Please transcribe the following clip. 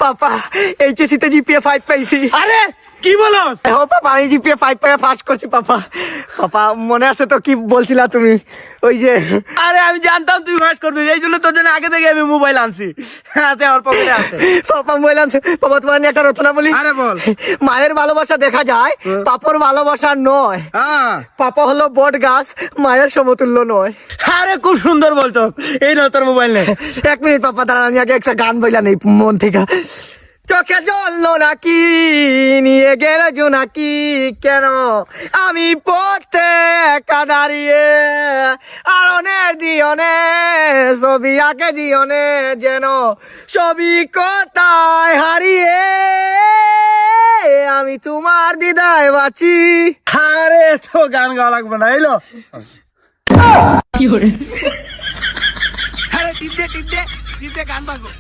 পাপা HSC তে GPA 5 পাইছি। আরে কি বলো? ও পাপা আমি জিপিএ 5 পাই পাস করছি পাপা। পাপা মনে আছে তো কি বলছিলা তুমি ওই যে? আরে আমি জানতাম তুই পাস করবি, এই জন্য তোর জন্য আগে থেকে আমি মোবাইল আনছি, হাতে আমার পকেটে আছে। পাপা মোবাইল আনছে। পাপা তোমার নিয়ে একটা রচনা বলি। আরে বল। মায়ের ভালোবাসা দেখা যায়, পাপর ভালোবাসা নয়। হ্যাঁ পাপা হলো বট গাছ, মায়ের সমতুল্য নয়। আরে খুব সুন্দর বলছো। এই নাও তোর মোবাইল নে। 1 মিনিট পাপা দাঁড়ান, আমি আগে একটা গান বইলা নেই মন থেকে। চোখে জ্বললো নাকি নিয়ে গেল জোনাকি, কেন আমি পড়তে একা দাঁড়িয়ে, আরনের দিয়নে ছবি আঁকে জিয়নে, যেন ছবি কোথায় হারিয়ে আমি তোমার দিদায় বাঁচি। আরে তো গান গাওয়া লাগবে না, এলো। আরে টিপ দে গান বাজবো।